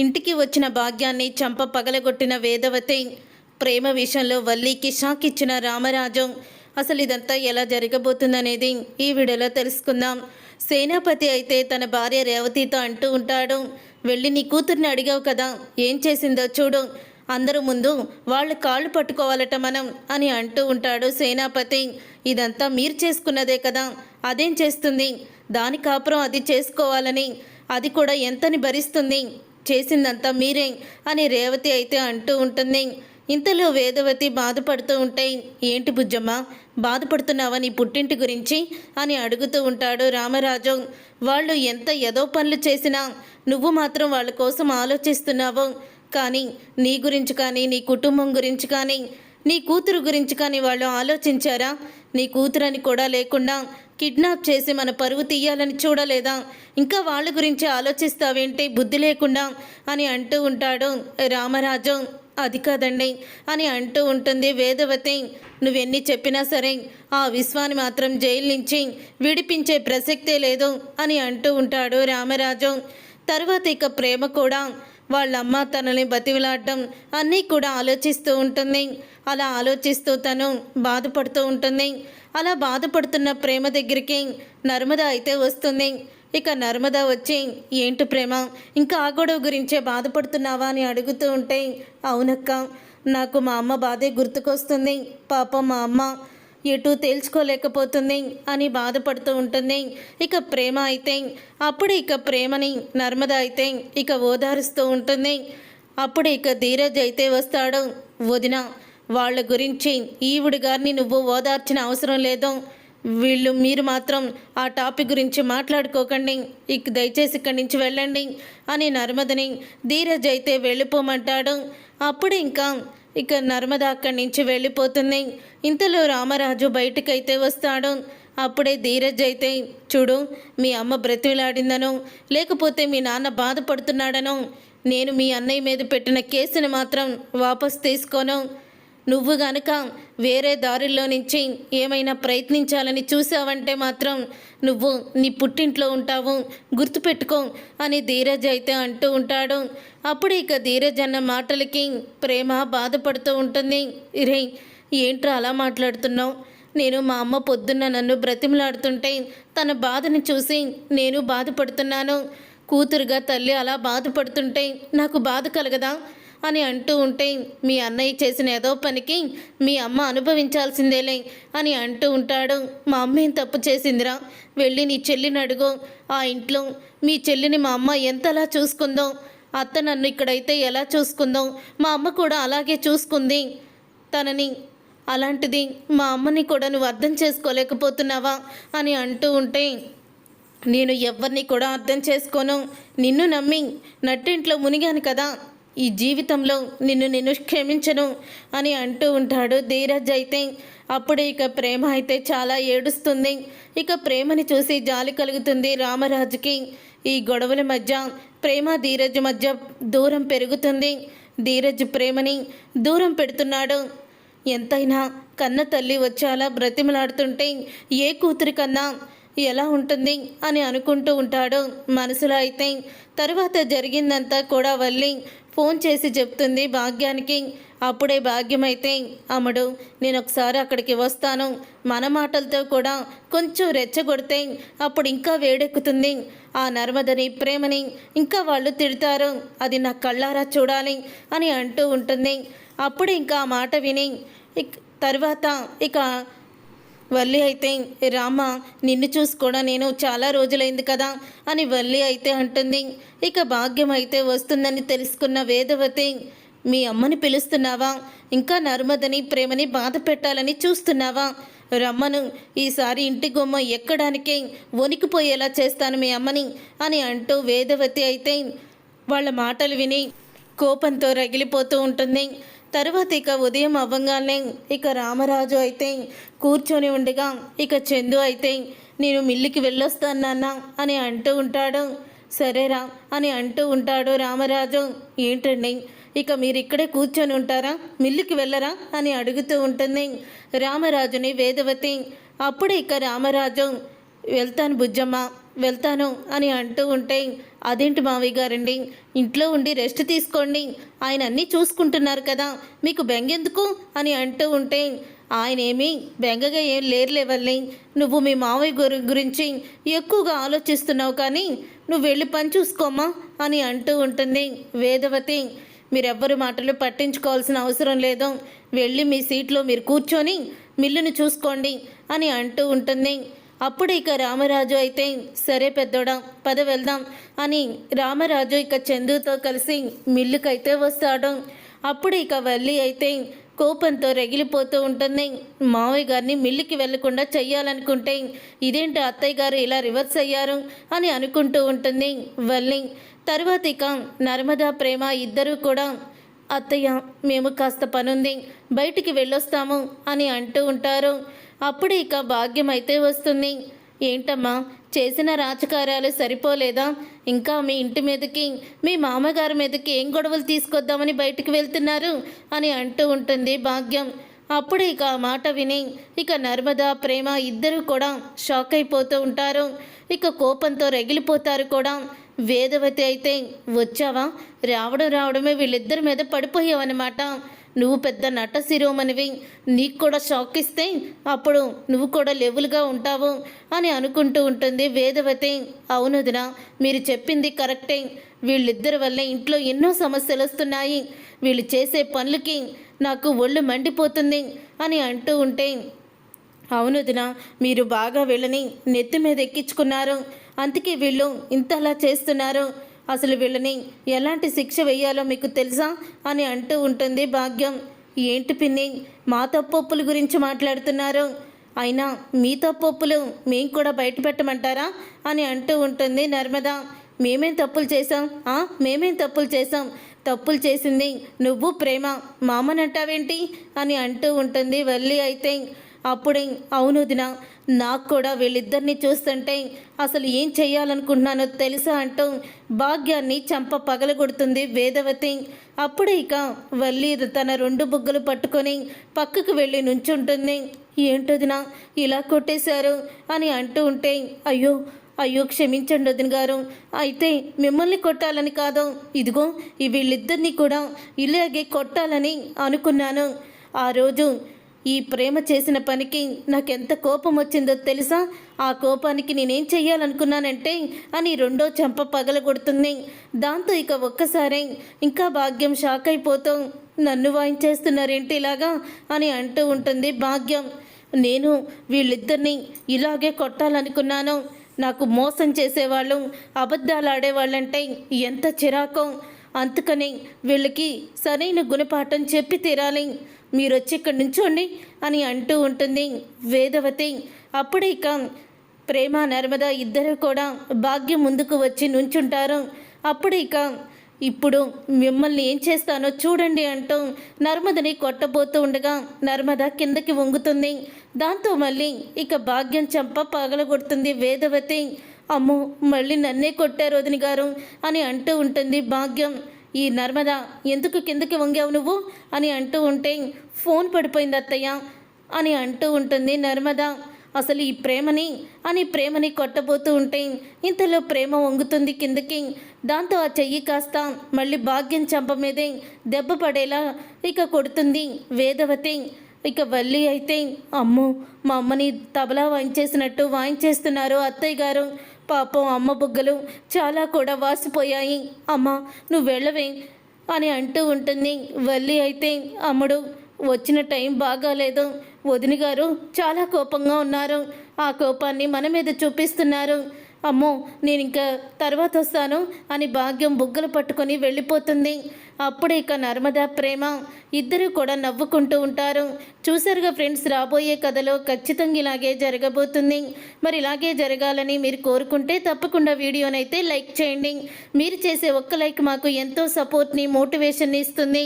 ఇంటికి వచ్చిన భాగ్యాన్ని చంప పగలగొట్టిన వేదవతి, ప్రేమ విషయంలో వల్లికి షాక్ ఇచ్చిన రామరాజు. అసలు ఇదంతా ఎలా జరగబోతుందనేది ఈ వీడియోలో తెలుసుకుందాం. సేనాపతి అయితే తన భార్య రేవతితో అంటూ ఉంటాడు, వెళ్ళి నీ కూతుర్ని అడిగావు కదా, ఏం చేసిందో చూడు, అందరూ ముందు వాళ్ళ కాళ్ళు పట్టుకోవాలట మనం అని అంటూ ఉంటాడు సేనాపతి. ఇదంతా మీరు చేసుకున్నదే కదా, అదేం చేస్తుంది, దాని కాపురం అది చేసుకోవాలని, అది కూడా ఎంతని భరిస్తుంది, చేసిందంతా మీరే అని రేవతి అయితే అంటూ ఉంటుంది. ఇంతలో వేదవతి బాధపడుతూ ఉంటే, ఏంటి బుజ్జమ్మ బాధపడుతున్నావా నీ పుట్టింటి గురించి అని అడుగుతూ ఉంటాడు రామరాజు. వాళ్ళు ఎంత ఏదో పనులు చేసినా నువ్వు మాత్రం వాళ్ళ కోసం ఆలోచిస్తున్నావు, కానీ నీ గురించి కానీ నీ కుటుంబం గురించి కానీ నీ కూతురు గురించి కానీ వాళ్ళు ఆలోచించారా? నీ కూతురని కూడా లేకుండా కిడ్నాప్ చేసి మన పరువు తీయాలని చూడలేదా? ఇంకా వాళ్ళ గురించి ఆలోచిస్తావేంటి బుద్ధి లేకుండా అని అంటూ ఉంటాడు రామరాజు. అది కాదండి అని అంటూ ఉంటుంది వేదవతి. నువ్వెన్ని చెప్పినా సరే ఆ విశ్వాన్ని మాత్రం జైలు నుంచి విడిపించే ప్రసక్తే లేదు అని అంటూ ఉంటాడు రామరాజు. తర్వాత ఇక ప్రేమ కూడా వాళ్ళమ్మ తనని బతివిలాడటం అన్నీ కూడా ఆలోచిస్తూ ఉంటుంది. అలా ఆలోచిస్తూ తను బాధపడుతూ ఉంటుంది. అలా బాధపడుతున్న ప్రేమ దగ్గరికి నర్మద అయితే వస్తుంది. ఇక నర్మద వచ్చి, ఏంటి ప్రేమ ఇంకా ఆ గొడవ గురించే బాధపడుతున్నావా అని అడుగుతూ ఉంటే, అవునక్క, నాకు మా అమ్మ బాధే గుర్తుకొస్తుంది, పాపం మా అమ్మ ఎటు తేల్చుకోలేకపోతుంది అని బాధపడుతూ ఉంటుంది. ఇక ప్రేమ అయితే అప్పుడు ఇక ప్రేమని నర్మద అయితే ఇక ఓదారుస్తూ ఉంటుంది. అప్పుడు ఇక ధీరజ్ అయితే వస్తాడు. వదిన, వాళ్ళ గురించి ఈవిడ గారిని నువ్వు ఓదార్చిన అవసరం లేదు, మీరు మాత్రం ఆ టాపిక్ గురించి మాట్లాడుకోకండి, ఇక దయచేసి ఇక్కడి నుంచి వెళ్ళండి అని నర్మదని ధీరజ్ అయితే వెళ్ళిపోమంటాడు. అప్పుడు ఇక నర్మద అక్కడి నుంచి వెళ్ళిపోతుంది. ఇంతలో రామరాజు బయటకైతే వస్తాడు. అప్పుడే ధీరజ్ అయితే, చూడు, మీ అమ్మ బ్రతిమిలాడిందనో లేకపోతే మీ నాన్న బాధపడుతున్నాడనో నేను మీ అన్నయ్య మీద పెట్టిన కేసుని మాత్రం వాపస్ తీసుకోను. నువ్వు గనుక వేరే దారిలో నుంచి ఏమైనా ప్రయత్నించాలని చూసావంటే మాత్రం నువ్వు నీ పుట్టింట్లో ఉంటావు, గుర్తుపెట్టుకో అని ధీరజ్ అయితే అంటూ ఉంటాడు. అప్పుడు ఇక ధీరజ్ అన్న మాటలకి ప్రేమ బాధపడుతూ ఉంటుంది. రే, ఏంట్రా అలా మాట్లాడుతున్నావు? నేను మా అమ్మ పొద్దున్న నన్ను బ్రతిమలాడుతుంటే తన బాధని చూసి నేను బాధపడుతున్నాను. కూతురుగా తల్లి అలా బాధపడుతుంటే నాకు బాధ కలగదా అని అంటూ ఉంటే, మీ అన్నయ్య చేసిన ఏదో పనికి మీ అమ్మ అనుభవించాల్సిందేలే అని అంటూ ఉంటాడు. మా అమ్మ ఏం తప్పు చేసిందిరా? వెళ్ళి నీ చెల్లిని అడుగు. ఆ ఇంట్లో మీ చెల్లిని మా అమ్మ ఎంతలా చూసుకుందో, అత్త నన్ను ఇక్కడైతే ఎలా చూసుకుందో మా అమ్మ కూడా అలాగే చూసుకుంది తనని. అలాంటిది మా అమ్మని కూడా నువ్వు అర్థం చేసుకోలేకపోతున్నావా అని అంటూ ఉంటే, నేను ఎవరిని కూడా అర్థం చేసుకోను, నిన్ను నమ్మి నట్టింట్లో మునిగాను కదా, ఈ జీవితంలో నిన్ను క్షమించను అని అంటూ ఉంటాడు ధీరజ్ అయితే. అప్పుడే ఇక ప్రేమ అయితే చాలా ఏడుస్తుంది. ఇక ప్రేమని చూసి జాలి కలుగుతుంది రామరాజుకి. ఈ గొడవల మధ్య ప్రేమ ధీరజ్ మధ్య దూరం పెరుగుతుంది. ధీరజ్ ప్రేమని దూరం పెడుతున్నాడు. ఎంతైనా కన్న తల్లి వచ్చి అలా బ్రతిమలాడుతుంటే ఏ కూతురి కన్నా ఎలా ఉంటుంది అని అనుకుంటూ ఉంటాడు మనసులో అయితే. తర్వాత జరిగిందంతా కూడా వల్లి ఫోన్ చేసి చెప్తుంది భాగ్యానికి. అప్పుడే భాగ్యం అయితే, అమ్ముడు, నేను ఒకసారి అక్కడికి వస్తాను, మన మాటలతో కూడా కొంచెం రెచ్చగొడితే అప్పుడు ఇంకా వేడెక్కుతుంది, ఆ నర్మదని ప్రేమని ఇంకా వాళ్ళు తిడతారు, అది నా కళ్ళారా చూడాలి అని అంటూ ఉంటుంది. అప్పుడు ఇంకా ఆ మాట విని తర్వాత ఇక వల్లి అయితే, రామ, నిన్ను చూసుకోవడం నేను చాలా రోజులైంది కదా అని వల్లి అయితే అంటుంది. ఇక భాగ్యం అయితే వస్తుందని తెలుసుకున్న వేదవతి, మీ అమ్మని పిలుస్తున్నావా? ఇంకా నర్మదని ప్రేమని బాధ పెట్టాలని చూస్తున్నావా? రమ్మను, ఈసారి ఇంటి గుమ్మ ఎక్కడానికే వణికిపోయేలా చేస్తాను మీ అమ్మని అని అంటూ వేదవతి అయితే వాళ్ళ మాటలు విని కోపంతో రగిలిపోతూ ఉంటుంది. తర్వాత ఇక ఉదయం అవ్వగానే ఇక రామరాజు అయితే కూర్చొని ఉండగా ఇక చందు అయితే, నేను మిల్లుకి వెళ్ళొస్తాను నాన్న అని అంటూ ఉంటాడు. సరేరా అని అంటూ ఉంటాడు రామరాజు. ఏంటండి, ఇక మీరు ఇక్కడే కూర్చొని ఉంటారా, మిల్లుకి వెళ్ళరా అని అడుగుతూ ఉంటుంది రామరాజుని వేదవతి. అప్పుడు ఇక రామరాజు, వెళ్తాను బుజ్జమ్మ, వెళ్తాను అని అంటూ ఉంటే, అదేంటి మావయ్య గారండి, ఇంట్లో ఉండి రెస్ట్ తీసుకోండి, ఆయన అన్నీ చూసుకుంటున్నారు కదా, మీకు బెంగెందుకు అని అంటూ ఉంటే, ఆయన ఏమీ బెంగగా ఏం లేరులే వల్లి, నువ్వు మీ మావయ్య గురించి ఎక్కువగా ఆలోచిస్తున్నావు, కానీ నువ్వు వెళ్ళి పని చూసుకోమ్మా అని అంటూ ఉంటుంది వేదవతి. మీరెవ్వరి మాటలు పట్టించుకోవాల్సిన అవసరం లేదు, వెళ్ళి మీ సీట్లో మీరు కూర్చొని మిల్లును చూసుకోండి అని అంటూ ఉంటుంది. అప్పుడు ఇక రామరాజు అయితే, సరే పెద్దోడా పద వెళ్దాం అని రామరాజు ఇక చందుతో కలిసి మిల్లుకైతే వస్తాడు. అప్పుడు ఇక వల్లి అయితే కోపంతో రగిలిపోతూ ఉంటుంది. మావయ్య గారిని మిల్లుకి వెళ్లకుండా చెయ్యాలనుకుంటే ఇదేంటి అత్తయ్య గారు ఇలా రివర్స్ అయ్యారు అని అనుకుంటూ ఉంటుంది వల్లి. తర్వాత ఇక నర్మదా ప్రేమ ఇద్దరూ కూడా, అత్తయ్య మేము కాస్త పనుంది బయటికి వెళ్ళొస్తాము అని అంటూ ఉంటారు. అప్పుడు ఇక భాగ్యం అయితే వస్తుంది. ఏంటమ్మా చేసిన రాజకార్యాలు సరిపోలేదా, ఇంకా మీ ఇంటి మీదకి మీ మామగారి మీదకి ఏం గొడవలు తీసుకొద్దామని బయటికి వెళ్తున్నారు అని అంటూ ఉంటుంది భాగ్యం. అప్పుడు ఇక ఆ మాట విని ఇక నర్మదా ప్రేమ ఇద్దరూ కూడా షాక్ అయిపోతూ ఉంటారు. ఇక కోపంతో రగిలిపోతారు కూడా. వేదవతి అయితే, వచ్చావా, రావడమే వీళ్ళిద్దరి మీద పడిపోయావన్నమాట, నువ్వు పెద్ద నట శిరోమణివి, నీకు కూడా షాక్ ఇస్తే అప్పుడు నువ్వు కూడా లెవెల్గా ఉంటావు అని అనుకుంటూ ఉంటుంది వేదవతి. అవునుదినా, మీరు చెప్పింది కరెక్టే, వీళ్ళిద్దరి వల్ల ఇంట్లో ఎన్నో సమస్యలు వస్తున్నాయి, వీళ్ళు చేసే పనులకి నాకు ఒళ్ళు మండిపోతుంది అని అంటూ ఉంటే, అవునుదినా, మీరు బాగా వీళ్ళని నెత్తి మీద ఎక్కించుకున్నారు, అందుకే వీళ్ళు ఇంతలా చేస్తున్నారు, అసలు వీళ్ళని ఎలాంటి శిక్ష వేయాలో మీకు తెలుసా అని అంటూ ఉంటుంది భాగ్యం. ఏంటి పిన్ని, మా తప్పొప్పుల గురించి మాట్లాడుతున్నారు, అయినా మీ తప్పొప్పులు మేము కూడా బయట పెట్టమంటారా అని అంటూ ఉంటుంది నర్మద. మేమేం తప్పులు చేసాం, మేమేం తప్పులు చేసాం, తప్పులు చేసింది నువ్వు ప్రేమ, మామనంటావేంటి అని అంటూ ఉంటుంది వల్లి అయితే. అప్పుడే, అవును వదినా, నాకు కూడా వీళ్ళిద్దరిని చూస్తుంటే అసలు ఏం చెయ్యాలనుకుంటున్నానో తెలుసా అంటూ భాగ్యాన్ని చంప పగలగొడుతుంది వేదవతి. అప్పుడు ఇక వల్లి తన రెండు బుగ్గలు పట్టుకొని పక్కకు వెళ్ళి నుంచుంటుంది. ఏంటొదినా ఇలా కొట్టేశారు అని అంటూ ఉంటే, అయ్యో అయ్యో క్షమించండి వదిన గారు, అయితే మిమ్మల్ని కొట్టాలని కాదు, ఇదిగో వీళ్ళిద్దరినీ కూడా ఇలాగే కొట్టాలని అనుకున్నాను. ఆ రోజు ఈ ప్రేమ చేసిన పనికి నాకెంత కోపం వచ్చిందో తెలుసా, ఆ కోపానికి నేనేం చెయ్యాలనుకున్నానంటే అని రెండో చెంప పగలగొడుతుంది. దాంతో ఇక ఒక్కసారి ఇంకా భాగ్యం షాక్ అయిపోతూ, నన్ను వాయించేస్తున్నారేంటి ఇలాగా అని అంటూ ఉంటుంది భాగ్యం. నేను వీళ్ళిద్దరినీ ఇలాగే కొట్టాలనుకున్నాను, నాకు మోసం చేసేవాళ్ళు అబద్ధాలు ఆడేవాళ్ళంటే ఎంత చిరాకో, అందుకని వీళ్ళకి సరైన గుణపాఠం చెప్పి తీరాలి, మీరొచ్చి ఇక్కడి నుంచోండి అని అంటూ ఉంటుంది వేదవతి. అప్పుడే ఇక ప్రేమ నర్మద ఇద్దరు కూడా భాగ్యం ముందుకు వచ్చి నుంచుంటారు. అప్పుడు ఇక ఇప్పుడు మిమ్మల్ని ఏం చేస్తానో చూడండి అంటూ నర్మదని కొట్టబోతూ ఉండగా నర్మద కిందకి వంగుతుంది. దాంతో మళ్ళీ ఇక భాగ్యం చంప పగలగొడుతుంది వేదవతి. అమ్మో మళ్ళీ నన్నే కొట్టారు వదిన గారు అని అంటూ ఉంటుంది భాగ్యం. ఈ నర్మద ఎందుకు కిందకి వంగావు నువ్వు అని అంటూ ఉంటే, ఫోన్ పడిపోయింది అత్తయ్య అని అంటూ ఉంటుంది నర్మద. అసలు ఈ ప్రేమని కొట్టబోతూ ఉంటే ఇంతలో ప్రేమ వంగుతుంది కిందకి. దాంతో ఆ చెయ్యి కాస్త మళ్ళీ భాగ్యం చంప మీదే దెబ్బ పడేలా ఇక కొడుతుంది వేదవతి. ఇక వల్లి అయితే, అమ్మో మా అమ్మని తబలా వాయించేసినట్టు వాయించేస్తున్నారు అత్తయ్య గారు, పాపం అమ్మ బుగ్గలు చాలా కూడా వాసిపోయాయి, అమ్మ నువ్వు వెళ్ళవే అని అంటూ ఉంటుంది వల్లి అయితే. అమ్ముడు వచ్చిన టైం బాగాలేదు, వదిన గారు చాలా కోపంగా ఉన్నారు, ఆ కోపాన్ని మన మీద చూపిస్తున్నారు, అమ్మో నేను ఇంకా తర్వాత వస్తాను అని భాగ్యం బుగ్గలు పట్టుకొని వెళ్ళిపోతుంది. అప్పుడు ఇక నర్మదా ప్రేమ ఇద్దరు కూడా నవ్వుకుంటూ ఉంటారు. చూసారుగా ఫ్రెండ్స్, రాబోయే కథలో ఖచ్చితంగా ఇలాగే జరగబోతుంది. మరి ఇలాగే జరగాలని మీరు కోరుకుంటే తప్పకుండా వీడియోనైతే లైక్ చేయండి. మీరు చేసే ఒక్క లైక్ మాకు ఎంతో సపోర్ట్ని, మోటివేషన్ని ఇస్తుంది.